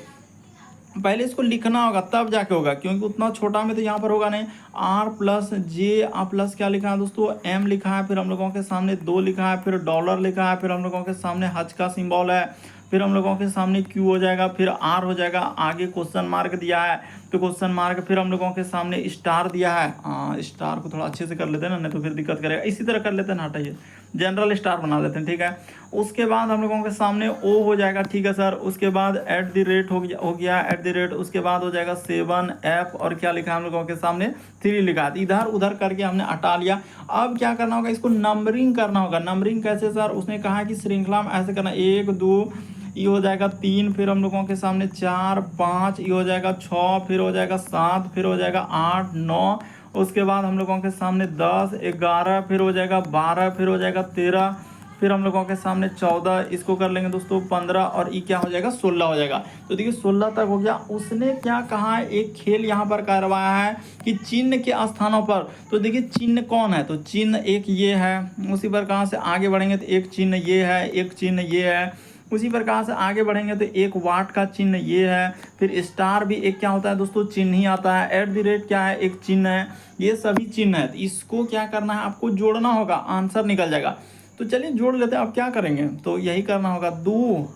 पहले इसको लिखना होगा तब जाके होगा, क्योंकि उतना छोटा में तो यहाँ पर होगा नहीं। R+J प्लस क्या लिखा है दोस्तों M लिखा है, फिर हम लोगों के सामने 2 लिखा है, फिर डॉलर लिखा है, फिर हम लोगों के सामने हज का सिंबल है, फिर हम लोगों के सामने Q हो जाएगा, फिर R हो जाएगा, आगे क्वेश्चन मार्क दिया है तो क्वेश्चन मार्क, फिर हम लोगों के सामने स्टार दिया है। स्टार को थोड़ा अच्छे से कर लेते हैं ना, नहीं तो फिर दिक्कत करेगा। इसी तरह कर लेते हैं ना, हटाइए जनरल स्टार बना लेते हैं, ठीक है। उसके बाद हम लोगों के सामने O हो जाएगा, ठीक है सर। उसके बाद @ हो गया @ उसके बाद हो जाएगा 7F और क्या लिखा है हम लोगों के सामने 3 लिखा है। इधर उधर करके हमने हटा लिया। अब क्या करना होगा, इसको नंबरिंग करना होगा। नंबरिंग कैसे सर, उसने कहा है कि श्रृंखला में ऐसे करना 1, 2 ये हो जाएगा 3, फिर हम लोगों के सामने 4, 5 ये हो जाएगा 6, फिर हो जाएगा 7, फिर हो जाएगा 8, 9, उसके बाद हम लोगों के सामने 10, 11, फिर हो जाएगा 12, फिर हो जाएगा 13, फिर हम लोगों के सामने 14, इसको कर लेंगे दोस्तों 15 और ये क्या हो जाएगा 16 हो जाएगा। तो देखिए 16 तक हो गया। उसने क्या कहा है, एक खेल यहाँ पर करवाया है कि चिन्ह के स्थानों पर, तो देखिए चिन्ह कौन है, तो चिन्ह एक ये है, उसी पर कहाँ से आगे बढ़ेंगे तो एक चिन्ह ये है, एक चिन्ह ये है, उसी प्रकार से आगे बढ़ेंगे तो एक वाट का चिन्ह ये है, फिर स्टार भी एक क्या होता है दोस्तों चिन्ह ही आता है, @ क्या है एक चिन्ह है, ये सभी चिन्ह है। तो इसको क्या करना है आपको जोड़ना होगा, आंसर निकल जाएगा। तो चलिए जोड़ लेते हैं। अब क्या करेंगे, तो यही करना होगा 2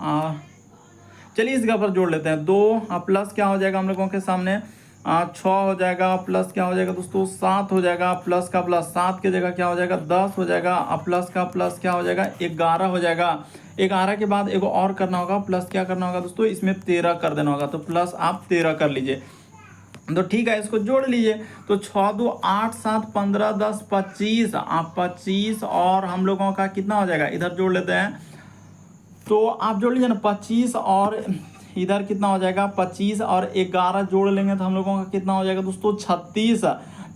चलिए इस जगह पर जोड़ लेते हैं 2 प्लस क्या हो जाएगा हम लोगों के सामने 6 हो जाएगा, प्लस क्या हो जाएगा दोस्तों 7 हो जाएगा, प्लस का प्लस 7 की जगह क्या हो जाएगा 10 हो जाएगा, प्लस का प्लस क्या हो जाएगा 11 हो जाएगा। 11 के बाद एक और करना होगा, प्लस क्या करना होगा दोस्तों इसमें 13 कर देना होगा, तो प्लस आप 13 कर लीजिए। तो ठीक है, इसको जोड़ लीजिए। तो 6, 2, 8, 7, 15, 10, 25, आप 25 और हम लोगों का कितना हो जाएगा, इधर जोड़ लेते हैं। तो आप जोड़ लीजिए ना 25 और इधर कितना हो जाएगा 25 और 11 जोड़ लेंगे तो हम लोगों का कितना हो जाएगा दोस्तों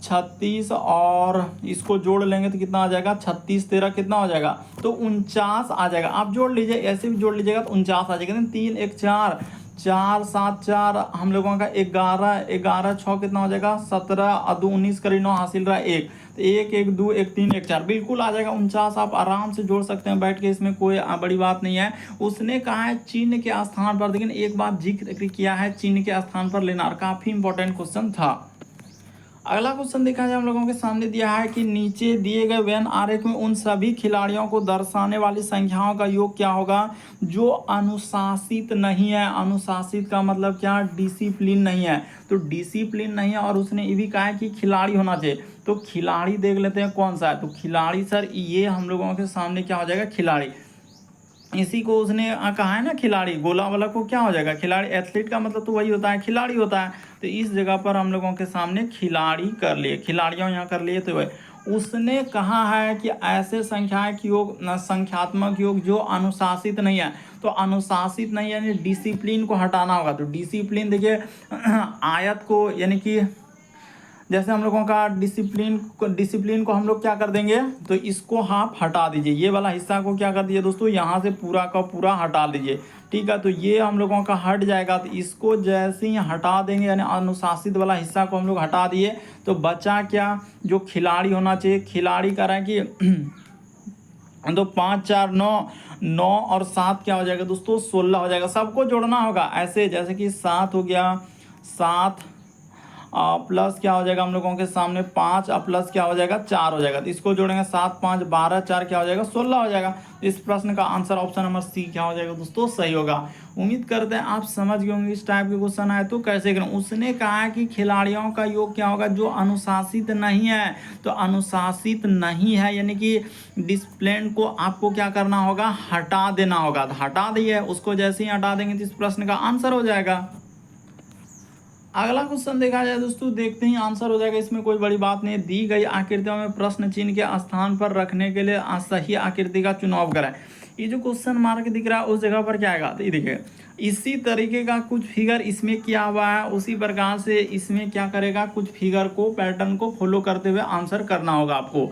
36 और इसको जोड़ लेंगे तो कितना आ जाएगा 36, 13 कितना हो जाएगा तो 49 आ जाएगा। आप जोड़ लीजिए, ऐसे भी जोड़ लीजिएगा तो 49 आ जाएगा। 3, 1, 4, 4, 7, 4 हम लोगों का 11, 11, 6 कितना हो जाएगा 17 और 2, 19 करी 9 हासिल रहा 1, तो 1, 1, 2, 1, 3, 1, 4 बिल्कुल आ जाएगा 49। आप आराम से जोड़ सकते हैं बैठ के, इसमें कोई बड़ी बात नहीं है। उसने कहा है चिन्ह के स्थान पर, लेकिन एक बात जिक्र किया है चिन्ह के स्थान पर लेना, और काफी इंपॉर्टेंट क्वेश्चन था। अगला क्वेश्चन देखा जाए हम लोगों के सामने दिया है कि नीचे दिए गए वेन आरेख में उन सभी खिलाड़ियों को दर्शाने वाली संख्याओं का योग क्या होगा जो अनुशासित नहीं है। अनुशासित का मतलब क्या, डिसिप्लिन नहीं है। तो डिसिप्लिन नहीं है और उसने ये भी कहा है कि खिलाड़ी होना चाहिए। तो खिलाड़ी देख लेते हैं कौन सा है, तो खिलाड़ी सर ये हम लोगों के सामने क्या हो जाएगा खिलाड़ी, इसी को उसने कहा है ना खिलाड़ी, गोला वाला को क्या हो जाएगा खिलाड़ी। एथलीट का मतलब तो वही होता है खिलाड़ी होता है, तो इस जगह पर हम लोगों के सामने खिलाड़ी कर लिए, खिलाड़ियों यहाँ कर लिए। तो उसने कहा है कि ऐसे संख्याएं की योग संख्यात्मक योग जो अनुशासित नहीं है। तो अनुशासित नहीं यानी डिसिप्लिन को हटाना होगा। तो डिसिप्लिन देखिए आयत को यानी कि जैसे हम लोगों का डिसिप्लिन को हम लोग क्या कर देंगे, तो इसको आप हटा दीजिए, ये वाला हिस्सा को क्या कर दीजिए दोस्तों, यहाँ से पूरा का पूरा हटा दीजिए। ठीक है, तो ये हम लोगों का हट जाएगा। तो इसको जैसे ही हटा देंगे, यानी अनुशासित वाला हिस्सा को हम लोग हटा दिए, तो बचा क्या, जो खिलाड़ी होना चाहिए, खिलाड़ी कर रहा है कि तो 5 4 9 9 और 7 क्या हो जाएगा दोस्तों, 16 हो जाएगा। सबको जोड़ना होगा ऐसे, जैसे कि 7 हो गया, 7 प्लस क्या हो जाएगा हम लोगों के सामने 5 प्लस क्या हो जाएगा 4 हो जाएगा। तो इसको जोड़ेंगे 7 5 12 4 क्या हो जाएगा 16 हो जाएगा। इस प्रश्न का आंसर ऑप्शन नंबर सी क्या हो जाएगा दोस्तों, सही होगा। उम्मीद करते हैं आप समझ गए होंगे इस टाइप के क्वेश्चन आए तो कैसे करें। उसने कहा कि खिलाड़ियों का योग क्या होगा, जो अनुशासित नहीं है, तो अनुशासित नहीं है यानी कि डिसिप्लिन को आपको क्या करना होगा, हटा देना होगा। तो हटा दिए, उसको जैसे ही हटा देंगे तो इस प्रश्न का आंसर हो जाएगा। अगला क्वेश्चन देखा जाए दोस्तों, देखते ही आंसर हो जाएगा। इसमें कोई बड़ी बात नहीं, दी गई आकृतियों में प्रश्न चिन्ह के स्थान पर रखने के लिए सही आकृति का चुनाव करें। ये जो क्वेश्चन मार्क दिख रहा है उस जगह पर क्या आएगा, तो ये देखिए इसी तरीके का कुछ फिगर इसमें किया हुआ है, उसी प्रकार से इसमें क्या करेगा, कुछ फिगर को पैटर्न को फॉलो करते हुए आंसर करना होगा आपको।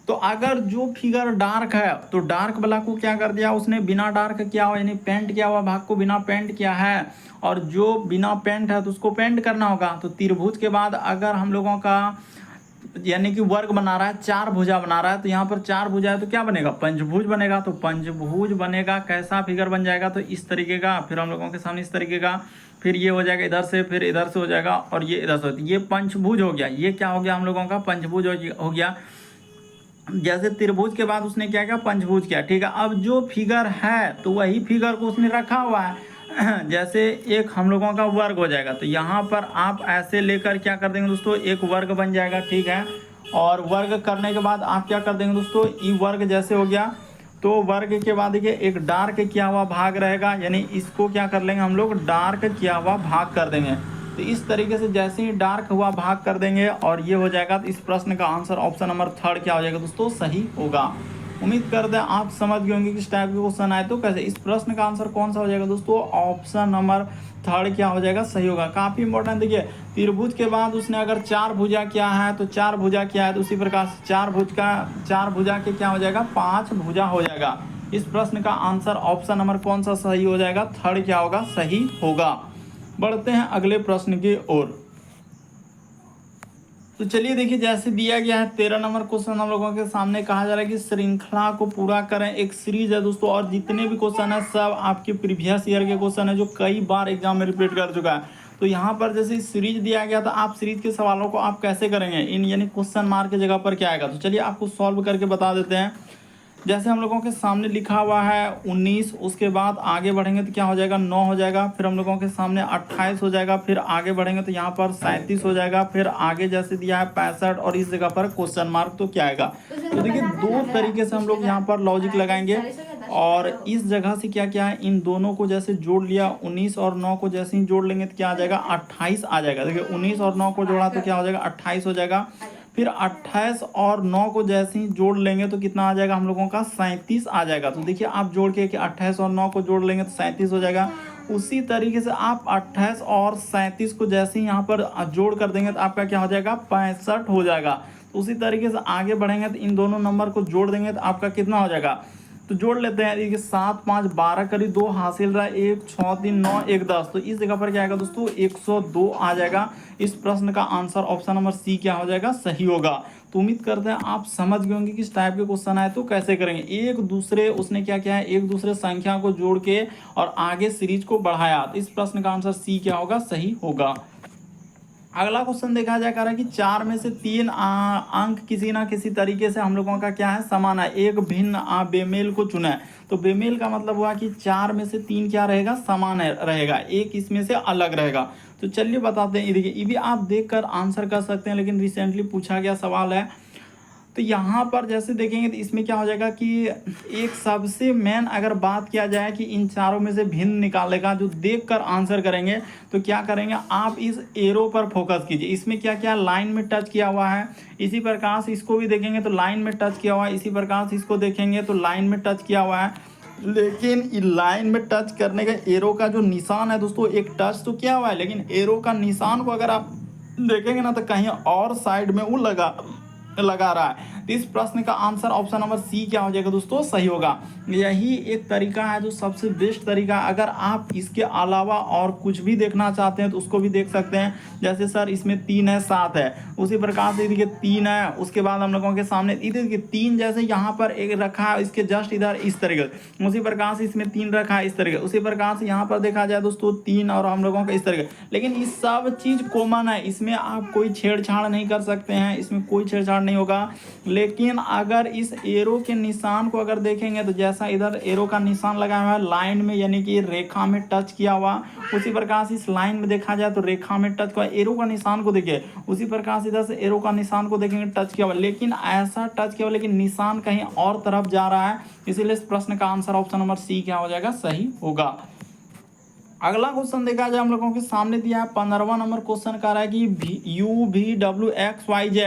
तो अगर जो फिगर डार्क है तो डार्क वाला को क्या कर दिया उसने, बिना डार्क किया हुआ यानी पेंट किया हुआ भाग को बिना पेंट किया है, और जो बिना पेंट है तो उसको पेंट करना होगा। तो त्रिभुज के बाद अगर हम लोगों का यानी कि वर्ग बना रहा है, 4 भुजा बना रहा है, तो यहाँ पर 4 भुजा है तो क्या बनेगा, पंचभुज बनेगा। तो पंचभुज बनेगा, कैसा फिगर बन जाएगा, तो इस तरीके का, फिर हम लोगों के सामने इस तरीके का, फिर ये हो जाएगा इधर से, फिर इधर से हो जाएगा, और ये इधर से, ये पंचभुज हो गया। ये क्या हो गया हम लोगों का, पंचभुज हो गया। जैसे त्रिभुज के बाद उसने क्या किया, पंचभुज किया। ठीक है, अब जो फिगर है तो वही फिगर को उसने रखा हुआ है। जैसे एक हम लोगों का वर्ग हो जाएगा, तो यहाँ पर आप ऐसे लेकर क्या कर देंगे दोस्तों, एक वर्ग बन जाएगा। ठीक है, और वर्ग करने के बाद आप क्या कर देंगे दोस्तों, ई वर्ग जैसे हो गया। तो वर्ग के बाद देखिए एक डार्क किया हुआ भाग रहेगा, यानी इसको क्या कर लेंगे हम लोग, डार्क किया हुआ भाग कर देंगे। तो इस तरीके से जैसे ही डार्क हुआ भाग कर देंगे और ये हो जाएगा, तो इस प्रश्न का आंसर ऑप्शन नंबर 3 क्या हो जाएगा दोस्तों, सही होगा। उम्मीद करते हैं आप समझ गए होंगे किस टाइप के क्वेश्चन आए तो कैसे। इस प्रश्न का आंसर कौन सा हो जाएगा दोस्तों, ऑप्शन नंबर 3 क्या हो जाएगा, सही होगा। काफी इंपॉर्टेंट, देखिए त्रिभुज के बाद उसने अगर 4 भुजा किया है तो 4 भुजा किया है, तो उसी प्रकार से 4 भुजा के क्या हो जाएगा, 5 भुजा हो जाएगा। इस प्रश्न का आंसर ऑप्शन नंबर कौन सा सही हो जाएगा, 3 क्या होगा, सही होगा। बढ़ते हैं अगले प्रश्न की ओर। तो चलिए देखिए, जैसे दिया गया है 13 नंबर क्वेश्चन हम लोगों के सामने कहा जा रहा है कि श्रृंखला को पूरा करें। एक सीरीज है दोस्तों, और जितने भी क्वेश्चन है सब आपके प्रीवियस ईयर के क्वेश्चन है जो कई बार एग्जाम में रिपीट कर चुका है। तो यहाँ पर जैसे सीरीज दिया गया था, आप सीरीज के सवालों को आप कैसे करेंगे, इन यानी क्वेश्चन मार्क की जगह पर क्या आएगा। तो चलिए आपको सॉल्व करके बता देते हैं। जैसे हम लोगों के सामने लिखा हुआ है 19, उसके बाद आगे बढ़ेंगे तो क्या हो जाएगा, 9 हो जाएगा। फिर हम लोगों के सामने 28 हो जाएगा, फिर आगे बढ़ेंगे तो यहाँ पर 37 हो जाएगा। फिर आगे जैसे दिया है 65, और इस जगह पर क्वेश्चन मार्क तो क्या आएगा। तो देखिए 2 तरीके से हम लोग यहाँ पर लॉजिक लगाएंगे, और इस जगह से क्या क्या है, इन दोनों को जैसे जोड़ लिया, 19 और 9 को जैसे ही जोड़ लेंगे तो क्या आ जाएगा, 28 आ जाएगा। देखिए 19 और 9 को जोड़ा तो क्या हो जाएगा, 28 हो जाएगा। फिर 28 और 9 को जैसे ही जोड़ लेंगे तो कितना आ जाएगा हम लोगों का, 37 आ जाएगा। तो देखिए आप जोड़ के कि 28 और 9 को जोड़ लेंगे तो 37 हो जाएगा। उसी तरीके से आप 28 और 37 को जैसे ही यहाँ पर जोड़ कर देंगे तो आपका क्या हो जाएगा, 65 हो जाएगा। तो उसी तरीके से आगे बढ़ेंगे तो इन दोनों नंबर को जोड़ देंगे तो आपका कितना हो जाएगा, तो जोड़ लेते हैं। देखिए 7 5 12 करीब 2 हासिल रहा है, 1 6 3 9 1 10। तो इस जगह पर क्या आएगा दोस्तों, 102 आ जाएगा। इस प्रश्न का आंसर ऑप्शन नंबर सी क्या हो जाएगा, सही होगा। तो उम्मीद करते हैं आप समझ गए होंगे किस टाइप के क्वेश्चन आए तो कैसे करेंगे। एक दूसरे उसने क्या किया है, एक दूसरे संख्या को जोड़ के और आगे सीरीज को बढ़ाया। तो इस प्रश्न का आंसर सी क्या होगा, सही होगा। अगला क्वेश्चन देखा जाए कह रहा है कि 4 में से 3 अंक किसी ना किसी तरीके से हम लोगों का क्या है, समान है। एक भिन्न बेमेल को चुना है। तो बेमेल का मतलब हुआ कि 4 में से 3 क्या रहेगा, समान रहेगा, एक इसमें से अलग रहेगा। तो चलिए बताते हैं। ये देखिए, ये भी आप देखकर आंसर कर सकते हैं, लेकिन रिसेंटली पूछा गया सवाल है। तो यहाँ पर जैसे देखेंगे तो इसमें क्या हो जाएगा कि एक सबसे मेन अगर बात किया जाए कि इन चारों में से भिन्न निकालेगा, जो देखकर आंसर करेंगे तो क्या करेंगे, आप इस एरो पर फोकस कीजिए। इसमें क्या क्या लाइन में टच किया हुआ है, इसी प्रकार से इसको भी देखेंगे तो लाइन में टच किया हुआ है, इसी प्रकार से इसको देखेंगे तो लाइन में टच किया हुआ है। लेकिन लाइन में टच करने का एरो का जो निशान है दोस्तों, एक टच तो किया हुआ है, लेकिन एरो का निशान को अगर आप देखेंगे ना तो कहीं और साइड में वो लगा रहा है। तो इस प्रश्न का आंसर ऑप्शन नंबर सी क्या हो जाएगा दोस्तों, सही होगा। यही एक तरीका है जो सबसे बेस्ट तरीका है। अगर आप इसके अलावा और कुछ भी देखना चाहते हैं तो उसको भी देख सकते हैं। जैसे सर इसमें 3 है 7 है, उसी प्रकार से देखिए 3 है, उसके बाद हम लोगों के सामने इधर देखिए 3 जैसे यहाँ पर एक रखा है, इसके जस्ट इधर इस तरीके से, उसी प्रकार से इसमें 3 रखा है इस तरीके, उसी प्रकार से यहाँ पर देखा जाए दोस्तों 3 और हम लोगों का इस तरीके। लेकिन ये सब चीज़ कॉमन है, इसमें आप कोई छेड़छाड़ नहीं कर सकते हैं, इसमें कोई छेड़छाड़ नहीं होगा। लेकिन अगर इस एरो के निशान को अगर देखेंगे तो जैसा इधर एरो का निशान लगाया हुआ है लाइन में, यानी कि रेखा में टच किया हुआ, उसी प्रकार से इस लाइन में देखा जाए तो रेखा में टच हुआ, एरो का निशान को देखिए, उसी प्रकार से इधर से एरो का निशान को देखेंगे टच किया हुआ, लेकिन ऐसा टच किया हुआ लेकिन निशान कहीं और तरफ जा रहा है। इसीलिए इस प्रश्न का आंसर ऑप्शन नंबर सी क्या हो जाएगा, सही होगा। अगला क्वेश्चन देखा जाए हम लोगों के सामने दिया है 15वां नंबर क्वेश्चन कह रहा है कि UVWXYZ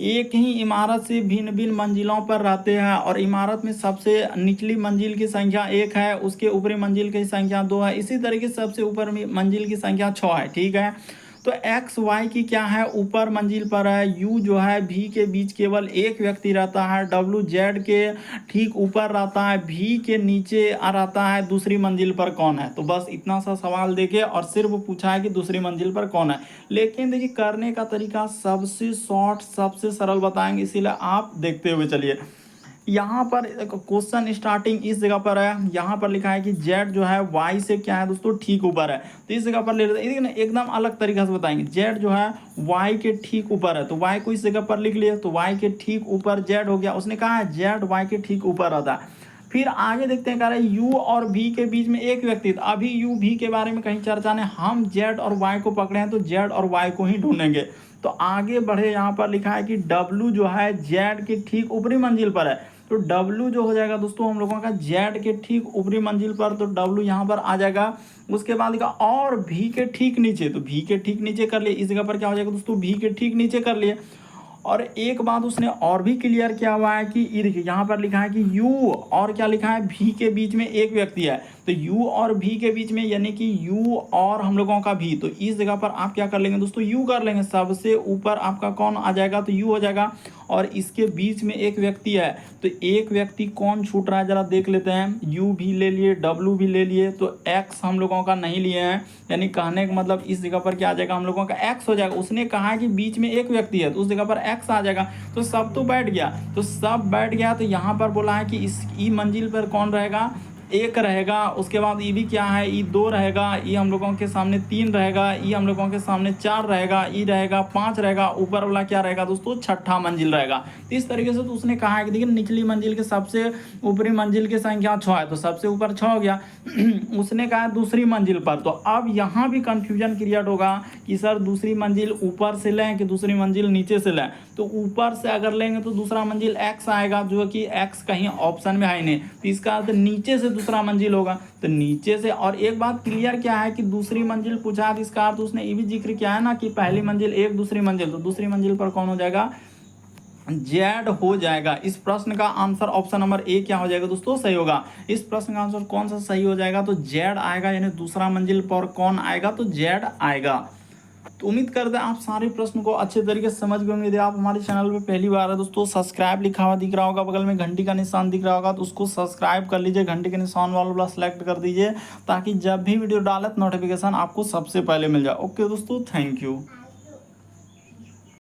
एक ही इमारत से भिन्न भिन्न मंजिलों पर रहते हैं और इमारत में सबसे निचली मंजिल की संख्या 1 है, उसके ऊपरी मंजिल की संख्या 2 है, इसी तरीके से सबसे ऊपर मंजिल की संख्या 6 है। ठीक है, तो एक्स वाई की क्या है, ऊपर मंजिल पर है, यू जो है भी के बीच केवल एक व्यक्ति रहता है, डब्ल्यू जेड के ठीक ऊपर रहता है, भी के नीचे रहता है, दूसरी मंजिल पर कौन है। तो बस इतना सा सवाल देके और सिर्फ पूछा है कि दूसरी मंजिल पर कौन है। लेकिन देखिए करने का तरीका सबसे शॉर्ट सबसे सरल बताएंगे, इसीलिए आप देखते हुए चलिए। यहाँ पर क्वेश्चन स्टार्टिंग इस जगह पर है, यहाँ पर लिखा है कि जेड जो है वाई से क्या है दोस्तों, ठीक ऊपर है। तो इस जगह पर ले लेते हैं, एकदम अलग तरीके से बताएंगे। जेड जो है वाई के ठीक ऊपर है, तो वाई को इस जगह पर लिख लिया, तो वाई के ठीक ऊपर जेड हो गया। उसने कहा है जेड वाई के ठीक ऊपर रहता है। फिर आगे देखते हैं, कह रहे हैं यू और भी के बीच में एक व्यक्ति, तो अभी यू भी के बारे में कहीं चर्चा नहीं, हम जेड और वाई को पकड़े हैं तो जेड और वाई को ही ढूंढेंगे। तो आगे बढ़े, यहाँ पर लिखा है कि डब्ल्यू जो है जेड के ठीक ऊपरी मंजिल पर है, तो डब्ल्यू जो हो जाएगा दोस्तों हम लोगों का जेड के ठीक ऊपरी मंजिल पर, तो डब्ल्यू यहाँ पर आ जाएगा। उसके बाद लिखा और भी के ठीक नीचे, तो भी के ठीक नीचे कर लिए, इस जगह पर क्या हो जाएगा दोस्तों, भी के ठीक नीचे कर लिए। और एक बात उसने और भी क्लियर किया हुआ है कि ये देखिए यहाँ पर लिखा है कि यू और क्या लिखा है, भी के बीच में एक व्यक्ति है, तो यू और भी के बीच में यानी कि यू और हम लोगों का भी, तो इस जगह पर आप क्या कर लेंगे दोस्तों, यू कर लेंगे। सबसे ऊपर आपका कौन आ जाएगा, तो यू हो जाएगा। और इसके बीच में एक व्यक्ति है, तो एक व्यक्ति कौन छूट रहा है जरा देख लेते हैं। यू भी ले लिए, डब्ल्यू भी ले लिए, तो एक्स हम लोगों का नहीं लिए हैं, यानी कहने का मतलब इस जगह पर क्या आ जाएगा, हम लोगों का एक्स हो जाएगा। उसने कहा है कि बीच में एक व्यक्ति है, तो उस जगह पर एक्स आ जाएगा। तो सब तो बैठ गया, तो सब बैठ गया, तो यहाँ पर बोला है कि इस ई मंजिल पर कौन रहेगा, एक रहेगा। उसके बाद ई भी क्या है, ई 2 रहेगा, ई हम लोगों के सामने 3 रहेगा, ई हम लोगों के सामने 4 रहेगा, ई रहेगा 5 रहेगा, ऊपर वाला क्या रहेगा दोस्तों, छठा मंजिल रहेगा। तो इस तरीके से तो उसने कहा है कि देखिए निचली मंजिल के सबसे ऊपरी मंजिल की संख्या 6 है, तो सबसे ऊपर 6 हो गया। उसने कहा है दूसरी मंजिल पर, तो अब यहाँ भी कंफ्यूजन क्रिएट होगा कि सर दूसरी मंजिल ऊपर से लें कि दूसरी मंजिल नीचे से लें। तो ऊपर से अगर लेंगे तो दूसरा मंजिल एक्स आएगा, जो कि एक्स कहीं ऑप्शन में है नहीं, तो इसका अर्थ नीचे से दूसरा मंजिल होगा, तो नीचे से। और एक बात क्लियर क्या है कि दूसरी मंजिल पूछा है, इसका अर्थ उसने ये भी जिक्र किया है ना कि पहली मंजिल एक, दूसरी मंजिल, तो दूसरी मंजिल पर कौन हो जाएगा, जेड हो जाएगा। इस प्रश्न का आंसर ऑप्शन नंबर ए क्या हो जाएगा दोस्तों, सही होगा। इस प्रश्न का आंसर कौन सा सही हो जाएगा, तो जेड आएगा, यानी दूसरा मंजिल पर कौन आएगा, तो जेड आएगा। तो उम्मीद करते हैं आप सारे प्रश्न को अच्छे तरीके से समझ गए होंगे। यदि आप हमारे चैनल पे पहली बार है दोस्तों, सब्सक्राइब लिखा हुआ दिख रहा होगा, बगल में घंटी का निशान दिख रहा होगा, तो उसको सब्सक्राइब कर लीजिए, घंटी के निशान वाला सेलेक्ट कर दीजिए, ताकि जब भी वीडियो डाले तो नोटिफिकेशन आपको सबसे पहले मिल जाए। ओके दोस्तों, थैंक यू।